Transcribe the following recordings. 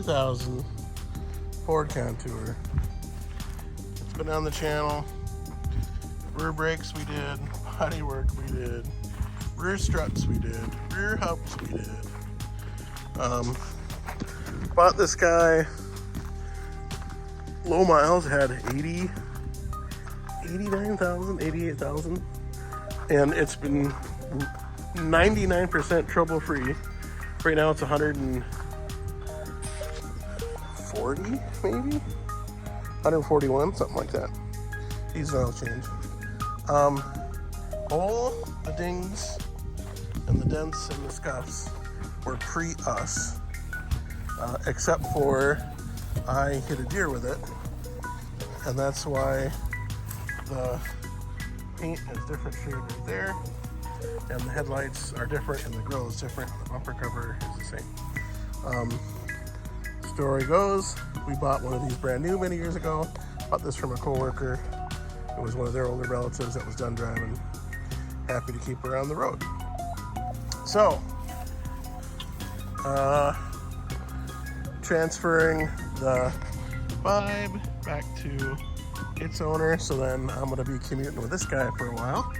2000 Ford Contour. It's been on the channel. Rear brakes we did, body work we did, rear struts we did, rear hubs we did. Bought this guy, low miles, had 89,000, 88,000, and it's been 99% trouble free. Right now it's 140 maybe, 141, something like that. These oil change. All the dings and the dents and the scuffs were pre-us, except for I hit a deer with it, and that's why the paint is different shade right there, and the headlights are different, and the grill is different, and the bumper cover is the same. Story goes, we bought one of these brand new many years ago. Bought this from a coworker. It was one of their older relatives that was done driving. Happy to keep her on the road. So, transferring the Vibe back to its owner. So then I'm gonna be commuting with this guy for a while.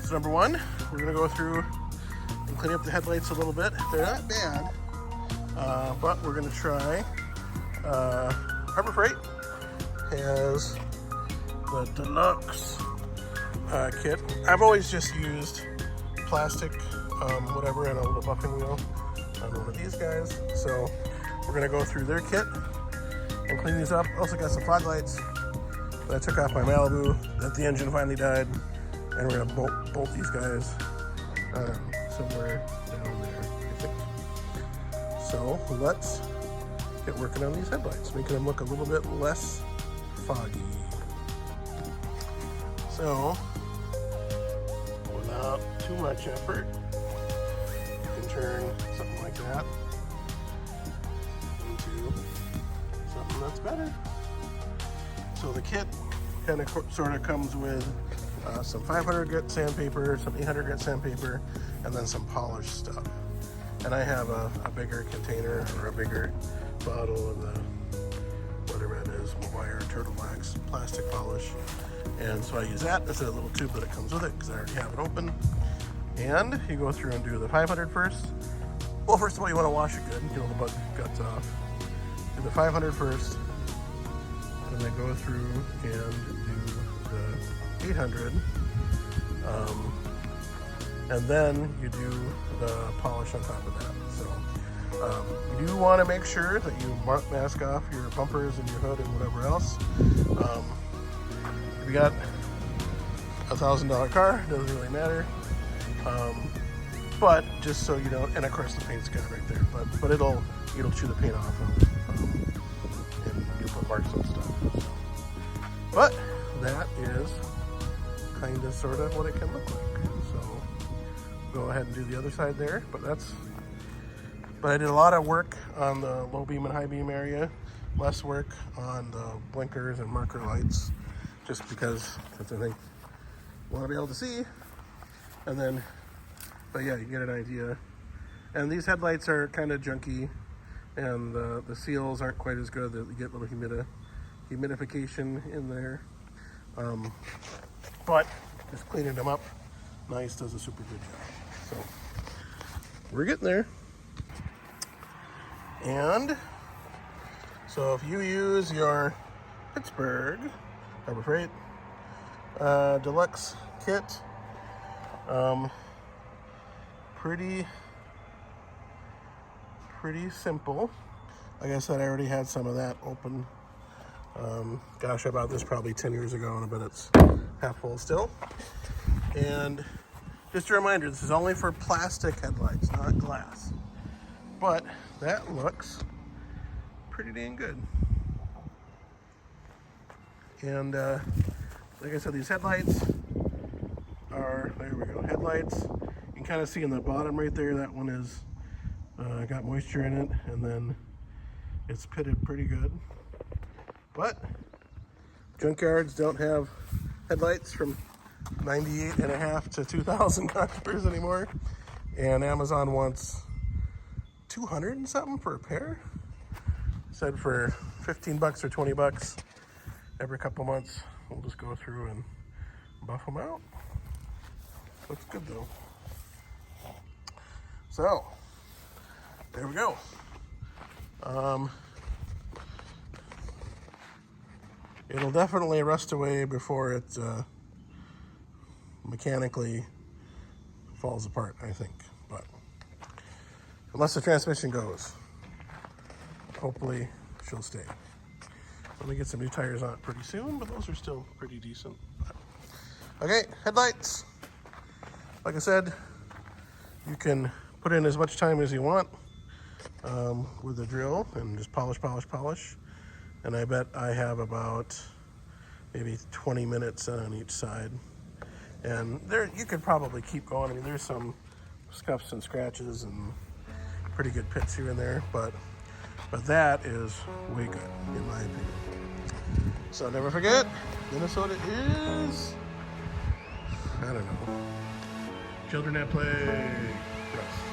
So number one, we're gonna go through and clean up the headlights a little bit. They're not bad, but we're gonna try Harbor Freight has the deluxe kit. I've always just used plastic, whatever, and a little buffing wheel on one of these guys. So we're gonna go through their kit and clean these up. Also got some fog lights that I took off my Malibu that the engine finally died, and we're gonna bolt these guys somewhere down there, I think. So let's get working on these headlights, making them look a little bit less foggy. So, without too much effort, you can turn something like that into something that's better. So the kit kind of sort of comes with some 500 grit sandpaper, some 800 grit sandpaper, and then some polished stuff. And I have a bigger container or a bigger bottle of the, whatever it is, wire turtle wax plastic polish. And so I use that. That's a little tube that it comes with it because I already have it open. And you go through and do the 500 first. Well, first of all, you want to wash it good and get all the bug guts off. Do the 500 first, and then go through and do the 800. And then you do the polish on top of that. So you do want to make sure that you mask off your bumpers and your hood and whatever else. If you got a $1,000 car, doesn't really matter. But just so you know, and of course the paint's got right there, but it'll chew the paint off and you'll put marks and stuff. So. But that is kind of sort of what it can look like. So go ahead and do the other side there, but I did a lot of work on the low beam and high beam area, less work on the blinkers and marker lights, just because I think you want to be able to see. And then, but yeah, you get an idea. And these headlights are kind of junky, and the seals aren't quite as good. You get a little humidification in there. But just cleaning them up nice does a super good job. So we're getting there. And so if you use your Pittsburgh Harbor Freight deluxe kit, pretty simple. Like I said, I already had some of that open. Gosh, I bought this probably 10 years ago, and I bet it's half full still. And just a reminder, this is only for plastic headlights, not glass. But that looks pretty dang good. And like I said, these headlights are, there we go, headlights. You can kind of see in the bottom right there, that one is got moisture in it, and then it's pitted pretty good. But junkyards don't have headlights from 98.5 to 2,000 $2,000 anymore, and Amazon wants 200 and something for a pair. said for 15 bucks or 20 bucks every couple months, we'll just go through and buff them out. Looks good though. So, there we go. It'll definitely rust away before it mechanically falls apart, I think. But unless the transmission goes, hopefully she'll stay. Let me get some new tires on it pretty soon, but those are still pretty decent. Okay, headlights. Like I said, you can put in as much time as you want with the drill and just polish. And I bet I have about maybe 20 minutes on each side. And there, you could probably keep going. I mean, there's some scuffs and scratches and pretty good pits here and there, but that is way good in my opinion. So never forget, Minnesota is, I don't know, children at play. Yes.